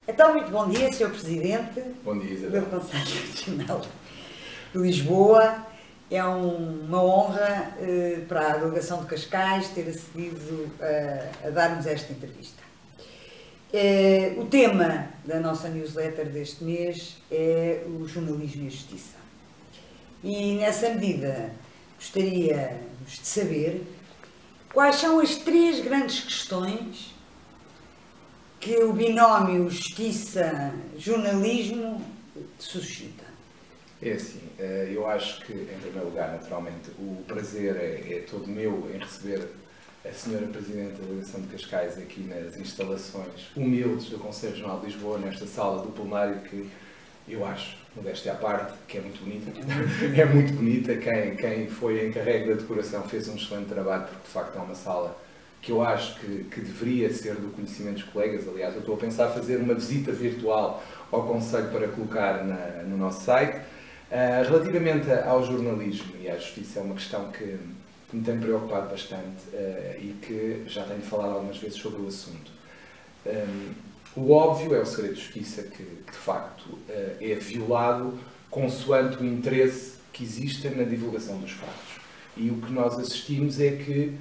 Então, muito bom dia, Sr. Presidente. Bom dia, Isabel. Do Conselho Regional de Lisboa. É uma honra para a delegação de Cascais ter acedido a dar-nos esta entrevista. O tema da nossa newsletter deste mês é o jornalismo e a justiça. E, nessa medida, gostaríamos de saber quais são as três grandes questões que o binómio justiça-jornalismo suscita. É assim, eu acho que, em primeiro lugar, naturalmente, o prazer é todo meu em receber a Sra. Presidente da Delegação de Cascais aqui nas instalações humildes do Conselho Regional de Lisboa, nesta sala do plenário que eu acho, modéstia à parte, que é muito bonita. É muito bonita. Quem foi encarregue da decoração fez um excelente trabalho, porque de facto é uma sala que eu acho que deveria ser do conhecimento dos colegas. Aliás, eu estou a pensar fazer uma visita virtual ao Conselho para colocar no nosso site. Relativamente ao jornalismo e à justiça, é uma questão que me tem preocupado bastante e que já tenho falado algumas vezes sobre o assunto. O óbvio é o segredo de justiça que de facto é violado consoante o interesse que existe na divulgação dos factos. E o que nós assistimos é que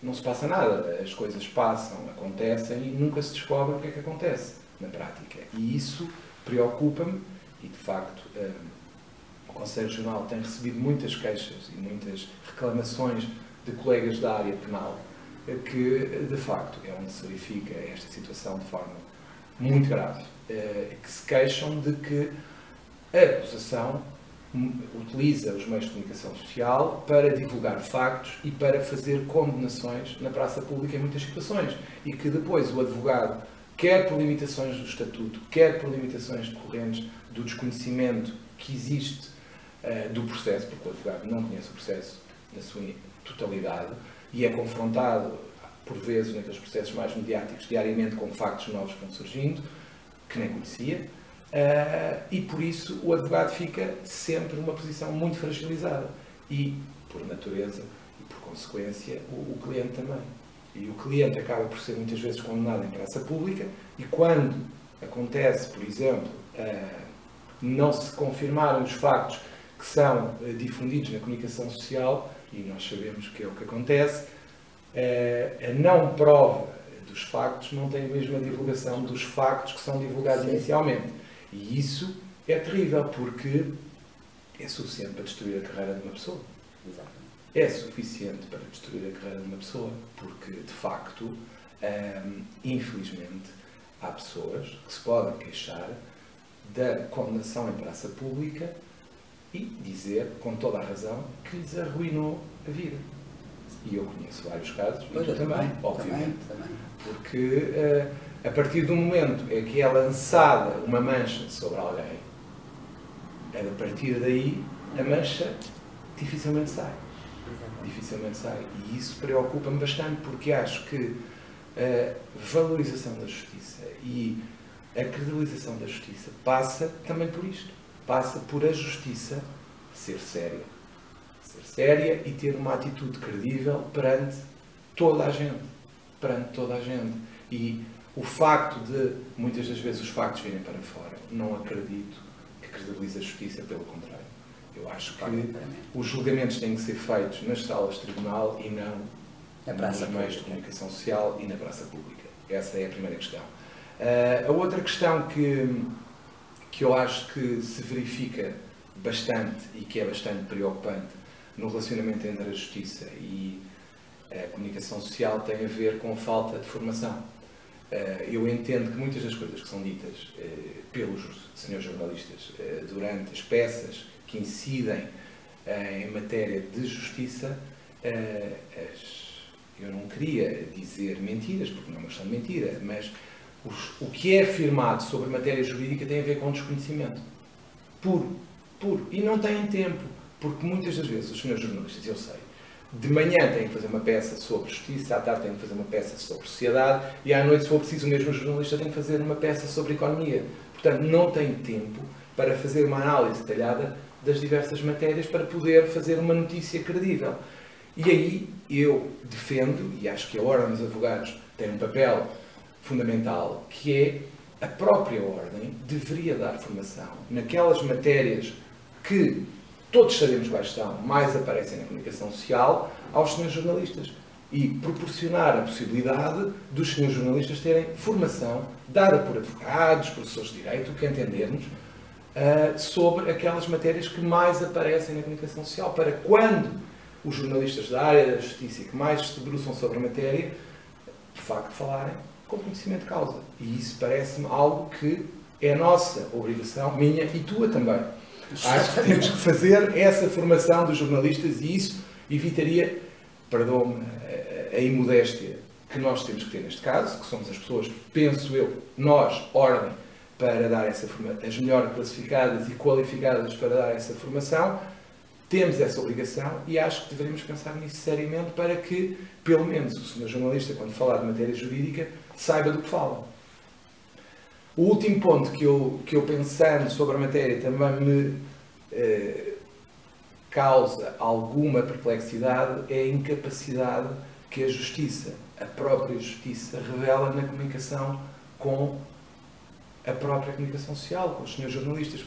não se passa nada, as coisas passam, acontecem e nunca se descobre o que é que acontece na prática. E isso preocupa-me e, de facto, o Conselho Regional tem recebido muitas queixas e muitas reclamações de colegas da área penal que, de facto, é onde se verifica esta situação de forma muito grave, que se queixam de que a acusação utiliza os meios de comunicação social para divulgar factos e para fazer condenações na praça pública em muitas situações e que depois o advogado, quer por limitações do estatuto, quer por limitações decorrentes do desconhecimento que existe do processo, porque o advogado não conhece o processo na sua totalidade e é confrontado por vezes naqueles processos mais mediáticos diariamente com factos novos que vão surgindo, que nem conhecia. E por isso o advogado fica sempre numa posição muito fragilizada e, por natureza e por consequência, o cliente também. E o cliente acaba por ser muitas vezes condenado em praça pública e quando acontece, por exemplo, não se confirmarem os factos que são difundidos na comunicação social, e nós sabemos que é o que acontece, a não prova dos factos não tem a mesma divulgação dos factos que são divulgados inicialmente. E isso é terrível, porque é suficiente para destruir a carreira de uma pessoa. Exatamente. É suficiente para destruir a carreira de uma pessoa, porque, de facto, infelizmente, há pessoas que se podem queixar da condenação em praça pública e dizer, com toda a razão, que lhes arruinou a vida. E eu conheço vários casos, e tu também, obviamente. Também. Porque a partir do momento em que é lançada uma mancha sobre alguém, a partir daí a mancha dificilmente sai. Dificilmente sai. E isso preocupa-me bastante, porque acho que a valorização da justiça e a credibilização da justiça passa também por isto. Passa por a justiça ser séria. Ser séria e ter uma atitude credível perante toda a gente. Perante toda a gente. E o facto de, muitas das vezes, os factos virem para fora, não acredito que credibilize a justiça, pelo contrário. Eu acho que os julgamentos têm que ser feitos nas salas de tribunal e não nos meios de comunicação social e na praça pública. Essa é a primeira questão. A outra questão que eu acho que se verifica bastante e que é bastante preocupante no relacionamento entre a justiça e a comunicação social tem a ver com a falta de formação. Eu entendo que muitas das coisas que são ditas pelos senhores jornalistas durante as peças que incidem em matéria de justiça, eu não queria dizer mentiras, porque não é uma questão de mentira, mas o que é afirmado sobre matéria jurídica tem a ver com desconhecimento. Puro. E não têm tempo, porque muitas das vezes os senhores jornalistas, eu sei, de manhã têm que fazer uma peça sobre justiça, à tarde têm que fazer uma peça sobre sociedade e à noite, se for preciso, o mesmo jornalista tem que fazer uma peça sobre economia. Portanto, não tem tempo para fazer uma análise detalhada das diversas matérias para poder fazer uma notícia credível. E aí eu defendo, e acho que a Ordem dos Advogados tem um papel fundamental, que é a própria Ordem deveria dar formação naquelas matérias que todos sabemos quais estão, mais aparecem na comunicação social, aos senhores jornalistas. E proporcionar a possibilidade dos senhores jornalistas terem formação dada por advogados, professores de direito, o que entendermos, sobre aquelas matérias que mais aparecem na comunicação social, para quando os jornalistas da área da justiça que mais se debruçam sobre a matéria, de facto falarem com conhecimento de causa. E isso parece-me algo que é nossa obrigação, minha e tua também. Acho que temos que fazer essa formação dos jornalistas e isso evitaria, perdoe-me a imodéstia que nós temos que ter neste caso, que somos as pessoas, penso eu, nós, Ordem, para dar essa formação, as melhor classificadas e qualificadas para dar essa formação, temos essa obrigação e acho que deveríamos pensar nisso seriamente para que, pelo menos, o senhor jornalista, quando falar de matéria jurídica, saiba do que fala. O último ponto que eu pensando sobre a matéria também me causa alguma perplexidade é a incapacidade que a Justiça, a própria Justiça, revela na comunicação com a própria comunicação social, com os senhores jornalistas,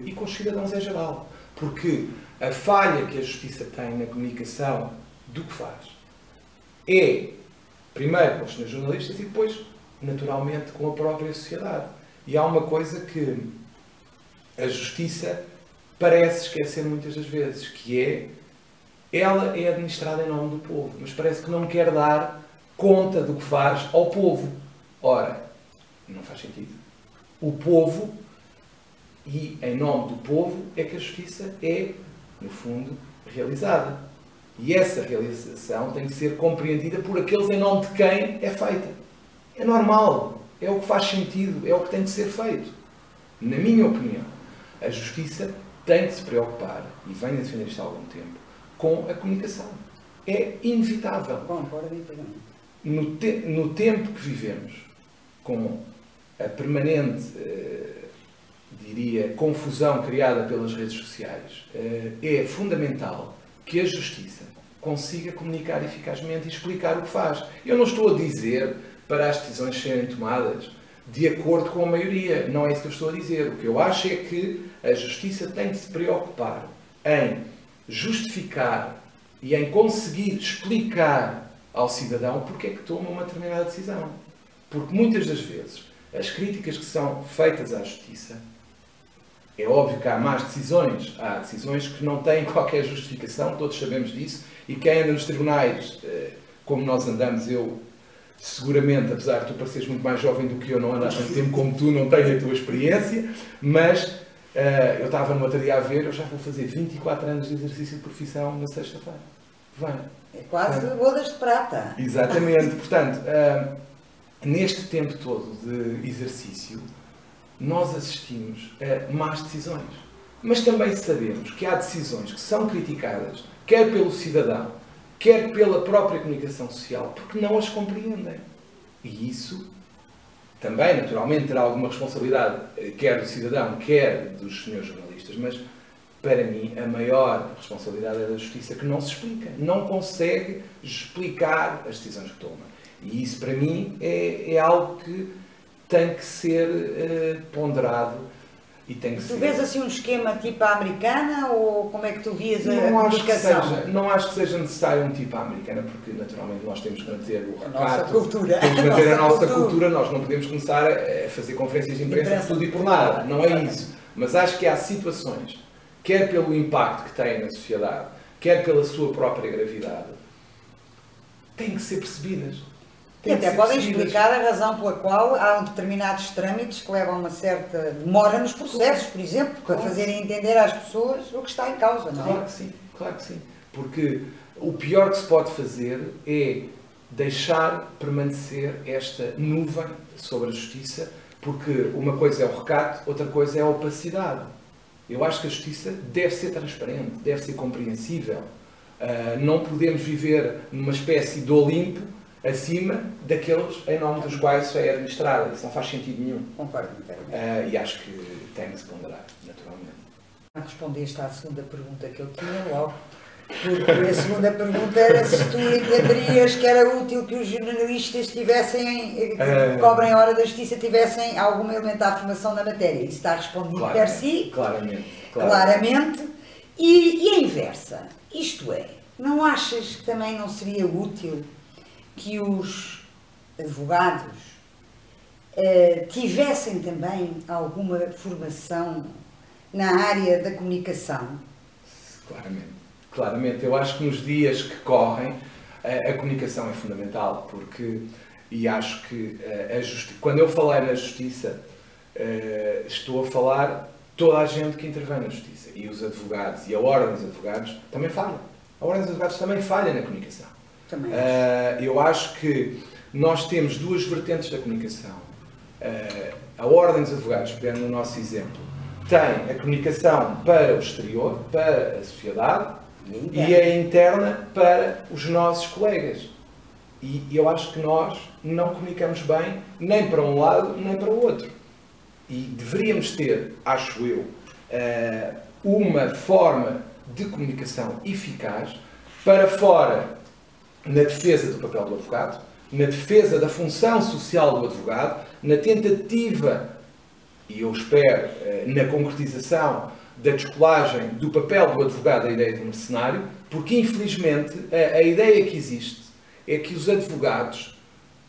e com os cidadãos em geral. Porque a falha que a Justiça tem na comunicação do que faz é, primeiro, com os senhores jornalistas e depois, naturalmente, com a própria sociedade. E há uma coisa que a Justiça parece esquecer muitas das vezes, que é, ela é administrada em nome do povo, mas parece que não quer dar conta do que faz ao povo. Ora, não faz sentido. O povo, e em nome do povo, é que a justiça é, no fundo, realizada. E essa realização tem que ser compreendida por aqueles em nome de quem é feita. É normal, é o que faz sentido, é o que tem que ser feito. Na minha opinião, a justiça tem que se preocupar, e venho a defender isto há algum tempo, com a comunicação. É inevitável. No tempo que vivemos, com a permanente, diria, confusão criada pelas redes sociais, é fundamental que a Justiça consiga comunicar eficazmente e explicar o que faz. Eu não estou a dizer para as decisões serem tomadas de acordo com a maioria. Não é isso que eu estou a dizer. O que eu acho é que a Justiça tem de se preocupar em justificar e em conseguir explicar ao cidadão porque é que toma uma determinada decisão. Porque muitas das vezes as críticas que são feitas à Justiça, é óbvio que há más decisões, há decisões que não têm qualquer justificação, todos sabemos disso, e quem anda nos tribunais, como nós andamos, eu seguramente, apesar de tu pareceres muito mais jovem do que eu, não ando há tanto tempo como tu, não tenho a tua experiência, mas eu estava no outro dia a ver, eu já vou fazer 24 anos de exercício de profissão na sexta-feira. Vem. É quase bodas de prata. Exatamente. Portanto, neste tempo todo de exercício, nós assistimos a más decisões. Mas também sabemos que há decisões que são criticadas, quer pelo cidadão, quer pela própria comunicação social, porque não as compreendem. E isso também, naturalmente, terá alguma responsabilidade, quer do cidadão, quer dos senhores jornalistas, mas, para mim, a maior responsabilidade é da Justiça, que não se explica, não consegue explicar as decisões que toma. E isso, para mim, é algo que tem que ser ponderado e tem que ser... Tu vês assim um esquema tipo a americana ou como é que tu vias a comunicação? Não acho que seja necessário um tipo à americana, porque naturalmente nós temos que manter o recato, cultura. temos que manter a nossa cultura, nós não podemos começar a fazer conferências de imprensa por tudo e por nada, não é isso. Mas acho que há situações, quer pelo impacto que têm na sociedade, quer pela sua própria gravidade, têm que ser percebidas. E até podem explicar a razão pela qual há determinados trâmites que levam uma certa demora nos processos, por exemplo, para fazerem entender às pessoas o que está em causa, não é? Claro que sim. Porque o pior que se pode fazer é deixar permanecer esta nuvem sobre a Justiça, porque uma coisa é o recato, outra coisa é a opacidade. Eu acho que a Justiça deve ser transparente, deve ser compreensível. Não podemos viver numa espécie de Olimpo acima daqueles em nome dos quais já é administrada. Isso não faz sentido nenhum. Concordo. E acho que tem que se ponderar, naturalmente. Respondeste à segunda pergunta que eu tinha logo. Porque a segunda pergunta era se tu entenderias que era útil que os jornalistas tivessem, que cobrem a hora da justiça, tivessem algum elementar de formação na matéria. Isso está respondido per si. Claramente. E a inversa. Isto é, não achas que também não seria útil que os advogados tivessem também alguma formação na área da comunicação? Claramente. Eu acho que nos dias que correm a comunicação é fundamental, porque, e acho que quando eu falei na justiça, estou a falar toda a gente que intervém na justiça, e os advogados, e a Ordem dos Advogados também falha. A Ordem dos Advogados também falha na comunicação. Também eu acho que nós temos duas vertentes da comunicação. A Ordem dos Advogados, pegando no nosso exemplo, tem a comunicação para o exterior, para a sociedade, e a interna para os nossos colegas. E eu acho que nós não comunicamos bem nem para um lado nem para o outro. E deveríamos ter, acho eu, uma forma de comunicação eficaz para fora, na defesa do papel do advogado, na defesa da função social do advogado, na tentativa, e eu espero, na concretização da descolagem do papel do advogado da ideia de mercenário, porque infelizmente a ideia que existe é que os advogados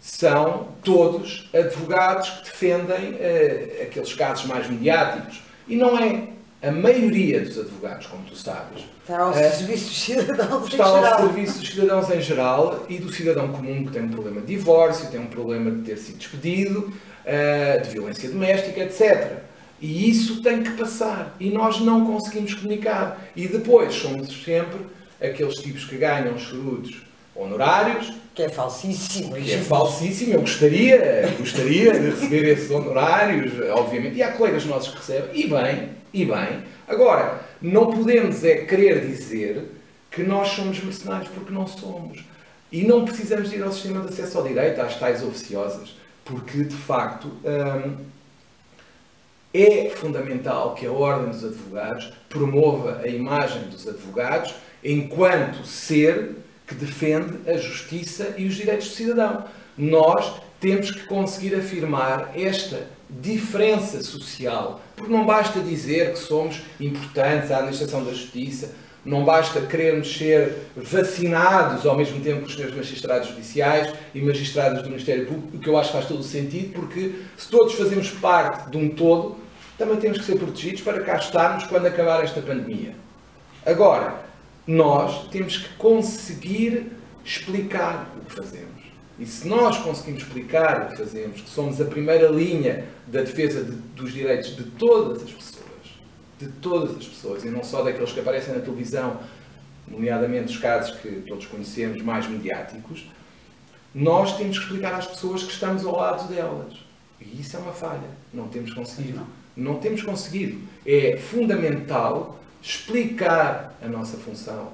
são todos advogados que defendem aqueles casos mais mediáticos. E não é. A maioria dos advogados, como tu sabes, está ao serviço dos cidadãos em geral. Está ao serviço dos cidadãos em geral e do cidadão comum que tem um problema de divórcio, tem um problema de ter sido despedido, de violência doméstica, etc. E isso tem que passar. E nós não conseguimos comunicar. E depois somos sempre aqueles tipos que ganham chorudos honorários. Que é falsíssimo. Que é falsíssimo. Eu gostaria de receber esses honorários, obviamente. E há colegas nossos que recebem. E bem. Agora, não podemos querer dizer que nós somos mercenários, porque não somos. E não precisamos de ir ao sistema de acesso ao direito, às tais oficiosas, porque, de facto, é fundamental que a Ordem dos Advogados promova a imagem dos advogados enquanto ser que defende a justiça e os direitos do cidadão. Nós temos que conseguir afirmar esta diferença social, porque não basta dizer que somos importantes à administração da justiça, não basta querermos ser vacinados ao mesmo tempo que os senhores magistrados judiciais e magistrados do Ministério Público, o que eu acho que faz todo o sentido, porque se todos fazemos parte de um todo, também temos que ser protegidos para cá estarmos quando acabar esta pandemia. Agora, nós temos que conseguir explicar o que fazemos. E se nós conseguimos explicar o que fazemos, que somos a primeira linha da defesa dos direitos de todas as pessoas, e não só daqueles que aparecem na televisão, nomeadamente os casos que todos conhecemos, mais mediáticos, nós temos que explicar às pessoas que estamos ao lado delas. E isso é uma falha. Não temos conseguido. Não temos conseguido. É fundamental explicar a nossa função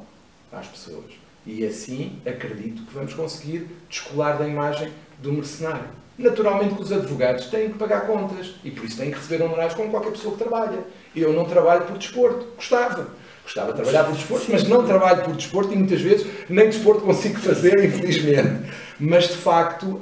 às pessoas. E assim, acredito que vamos conseguir descolar da imagem do mercenário. Naturalmente que os advogados têm que pagar contas e por isso têm que receber honorários como qualquer pessoa que trabalha. Eu não trabalho por desporto. Gostava de trabalhar por desporto, mas não trabalho por desporto e muitas vezes nem desporto consigo fazer, infelizmente. Mas, de facto,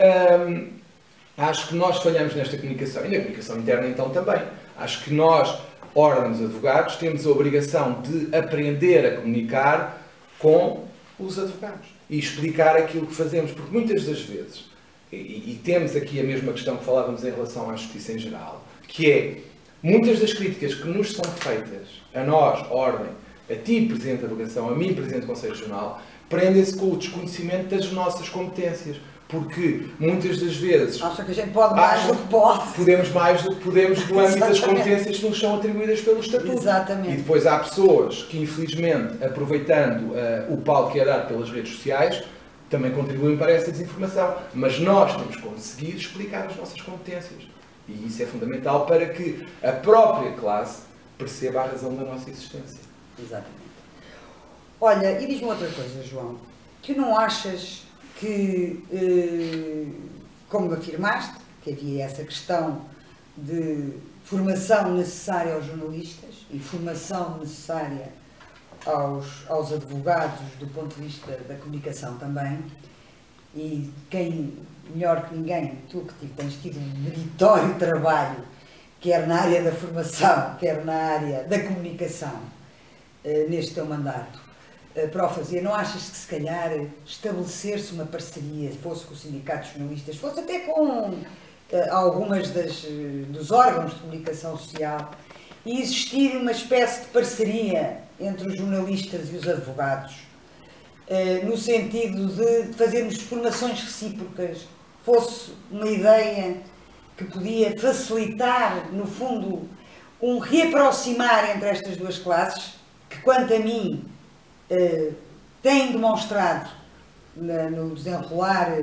acho que nós falhamos nesta comunicação. E na comunicação interna, então, também. Acho que nós, Ordem dos Advogados, temos a obrigação de aprender a comunicar com os advogados e explicar aquilo que fazemos, porque muitas das vezes, e temos aqui a mesma questão que falávamos em relação à justiça em geral, que é, muitas das críticas que nos são feitas, a nós, Ordem, a ti, Presidente da Delegação, a mim, Presidente do Conselho Regional, prendem-se com o desconhecimento das nossas competências. Porque muitas das vezes... Acha que a gente pode mais do que pode. Podemos mais do que podemos do âmbito das competências que nos são atribuídas pelo Estatuto. Exatamente. E depois há pessoas que, infelizmente, aproveitando o palco que é dado pelas redes sociais, também contribuem para essa desinformação. Mas nós temos que conseguir explicar as nossas competências. E isso é fundamental para que a própria classe perceba a razão da nossa existência. Exatamente. Olha, e diz-me outra coisa, João. Tu não achas que, como afirmaste, que havia essa questão de formação necessária aos jornalistas e formação necessária aos advogados do ponto de vista da comunicação também, e quem melhor que ninguém, tu que tens tido um meritório trabalho, quer na área da formação, quer na área da comunicação, neste teu mandato, para o fazer, não achas que se calhar estabelecer-se uma parceria, fosse com os sindicatos jornalistas, fosse até com algumas dos órgãos de comunicação social, e existir uma espécie de parceria entre os jornalistas e os advogados, no sentido de fazermos formações recíprocas, fosse uma ideia que podia facilitar, no fundo, um reaproximar entre estas duas classes, que, quanto a mim, têm demonstrado no desenrolar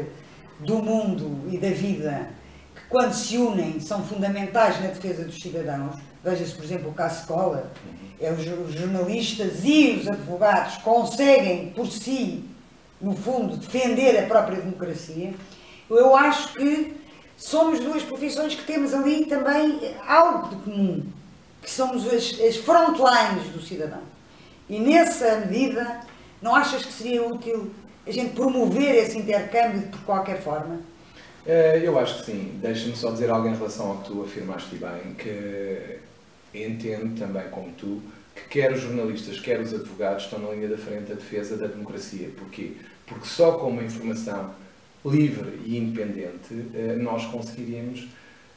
do mundo e da vida, que quando se unem são fundamentais na defesa dos cidadãos. Veja-se, por exemplo, o caso Collor. Os jornalistas e os advogados conseguem, por si, no fundo, defender a própria democracia. Eu acho que somos duas profissões que temos ali também algo de comum, que somos as frontlines do cidadão. E nessa medida, não achas que seria útil a gente promover esse intercâmbio por qualquer forma? Eu acho que sim. Deixa-me só dizer algo em relação ao que tu afirmaste bem, que entendo também, como tu, que quer os jornalistas, quer os advogados estão na linha da frente da defesa da democracia. Porquê? Porque só com uma informação livre e independente nós conseguiríamos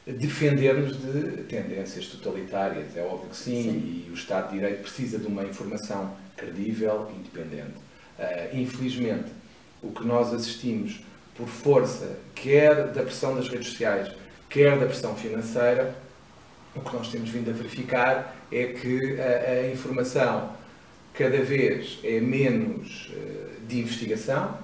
defender-nos de tendências totalitárias. É óbvio que sim, e o Estado de Direito precisa de uma informação credível e independente. Infelizmente, o que nós assistimos por força, quer da pressão das redes sociais, quer da pressão financeira, o que nós temos vindo a verificar é que a informação cada vez é menos de investigação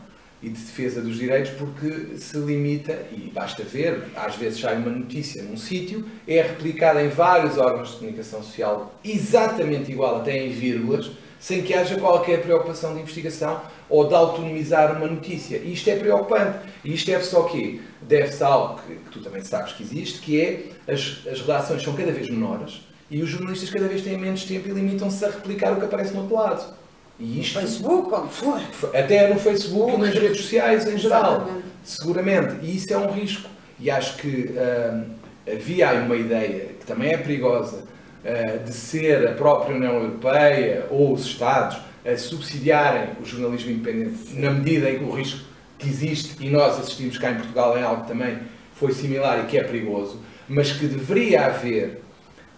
e de defesa dos direitos, porque se limita, e basta ver, às vezes sai uma notícia num sítio, é replicada em vários órgãos de comunicação social, exatamente igual, até em vírgulas, sem que haja qualquer preocupação de investigação ou de autonomizar uma notícia. E isto é preocupante. E isto deve-se ao quê? Deve-se a algo que tu também sabes que existe, que é as redações são cada vez menores e os jornalistas cada vez têm menos tempo e limitam-se a replicar o que aparece no outro lado. E isto, no Facebook, onde for. Até no Facebook e nas redes sociais em geral. Exatamente. Seguramente. E isso é um risco. E acho que havia aí uma ideia que também é perigosa, de ser a própria União Europeia ou os Estados a subsidiarem o jornalismo independente, na medida em que o risco que existe, e nós assistimos cá em Portugal em algo que também foi similar e que é perigoso, mas que deveria haver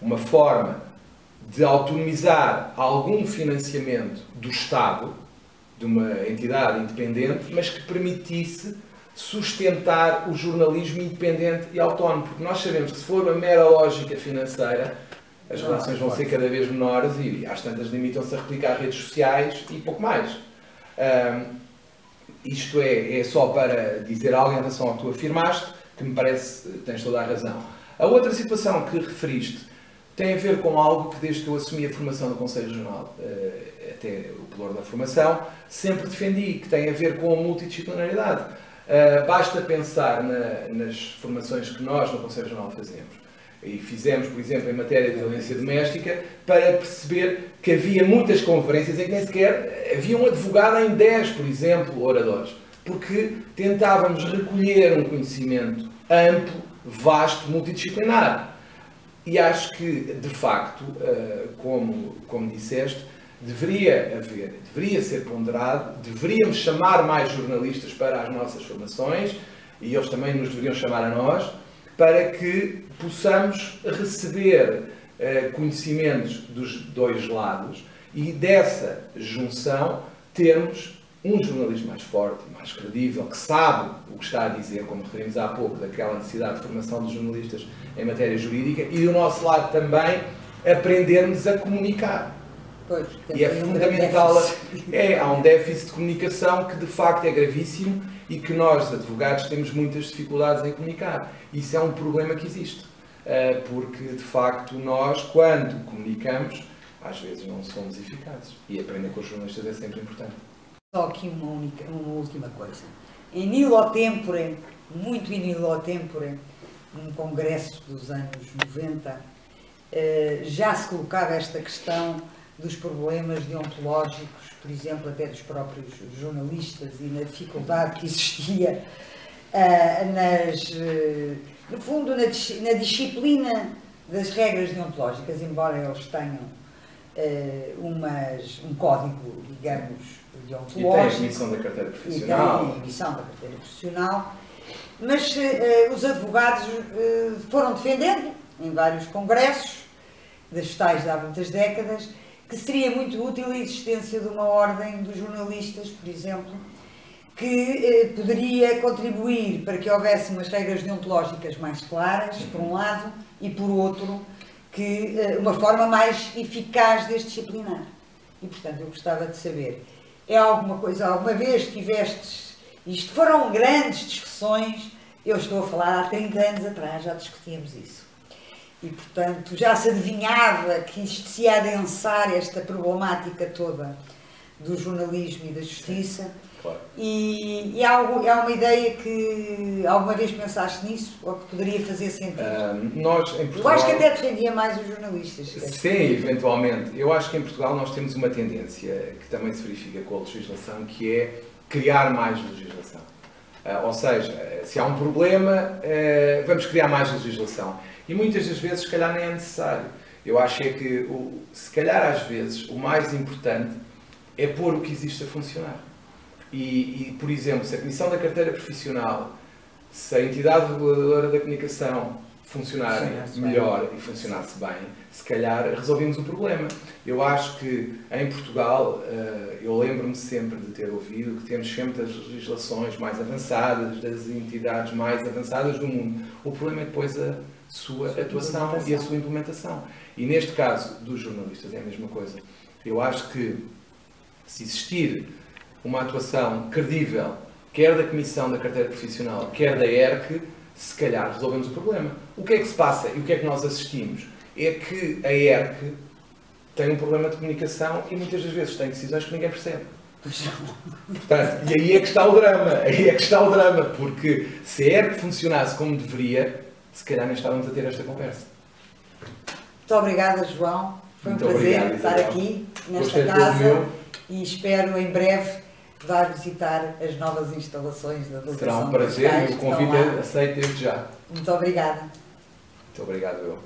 uma forma de autonomizar algum financiamento do Estado, de uma entidade independente, mas que permitisse sustentar o jornalismo independente e autónomo, porque nós sabemos que se for uma mera lógica financeira, as relações vão ser cada vez menores e às tantas limitam-se a replicar redes sociais e pouco mais. Isto é só para dizer algo em relação ao que tu afirmaste, que me parece que tens toda a razão. A outra situação que referiste tem a ver com algo que desde que eu assumi a formação do Conselho Regional, até o pelour da formação, sempre defendi, que tem a ver com a multidisciplinaridade. Basta pensar nas formações que nós no Conselho Regional fazemos. E fizemos, por exemplo, em matéria de violência doméstica, para perceber que havia muitas conferências em que nem sequer havia um advogado em 10, por exemplo, oradores. Porque tentávamos recolher um conhecimento amplo, vasto, multidisciplinar. E acho que, de facto, como disseste, deveria ser ponderado, deveríamos chamar mais jornalistas para as nossas formações, e eles também nos deveriam chamar a nós, para que possamos receber conhecimentos dos dois lados e dessa junção termos um jornalismo mais forte, mais credível, que sabe o que está a dizer, como referimos há pouco, daquela necessidade de formação dos jornalistas em matéria jurídica, e do nosso lado também aprendermos a comunicar. Pois, e é fundamental, há um déficit de comunicação que de facto é gravíssimo e que nós, advogados, temos muitas dificuldades em comunicar. Isso é um problema que existe, porque de facto nós, quando comunicamos, às vezes não somos eficazes. E aprender com os jornalistas é sempre importante. Só aqui uma última coisa. Em nihilo tempore, muito in nihilo tempore, num congresso dos anos 90, já se colocava esta questão dos problemas deontológicos, por exemplo, até dos próprios jornalistas e na dificuldade que existia no fundo, na disciplina das regras deontológicas, embora eles tenham um código, digamos, deontológico. E tem a emissão da carteira profissional. E tem a emissão da carteira profissional. Mas os advogados foram defendendo, em vários congressos, das tais de há muitas décadas, que seria muito útil a existência de uma ordem dos jornalistas, por exemplo, que poderia contribuir para que houvesse umas regras deontológicas mais claras, por um lado, e por outro, que uma forma mais eficaz de as disciplinar. E, portanto, eu gostava de saber, alguma vez tivestes, isto foram grandes discussões, eu estou a falar há 30 anos atrás, já discutíamos isso. E, portanto, já se adivinhava que isto se ia adensar esta problemática toda do jornalismo e da justiça. Claro. E há uma ideia que alguma vez pensaste nisso, ou que poderia fazer sentido? Nós, em Portugal... Eu acho que até defendia mais os jornalistas. Sim, eventualmente. Eu acho que em Portugal nós temos uma tendência, que também se verifica com a legislação, que é criar mais legislação. Ou seja, se há um problema, vamos criar mais legislação. E muitas das vezes, se calhar, nem é necessário. Eu acho que, se calhar, às vezes, o mais importante é pôr o que existe a funcionar. E, por exemplo, se a Comissão da Carteira Profissional, se a entidade reguladora da comunicação funcionar melhor e funcionasse bem, se calhar resolvemos o problema. Eu acho que em Portugal, eu lembro-me sempre de ter ouvido que temos sempre as legislações mais avançadas, das entidades mais avançadas do mundo. O problema é depois a sua atuação e a sua implementação. E neste caso dos jornalistas é a mesma coisa. Eu acho que se existir uma atuação credível, quer da Comissão da Carteira Profissional, quer da ERC, se calhar resolvemos o problema. O que é que se passa e o que é que nós assistimos? É que a ERC tem um problema de comunicação e muitas das vezes tem decisões que ninguém percebe. Portanto, e aí é que está o drama, porque se a ERC funcionasse como deveria, se calhar nem estávamos a ter esta conversa. Muito obrigada, João. Foi um prazer estar aqui nesta casa e espero em breve dar visitar as novas instalações da Delegação. Será um prazer e o convite é aceito desde já. Muito obrigada. Muito obrigado, eu.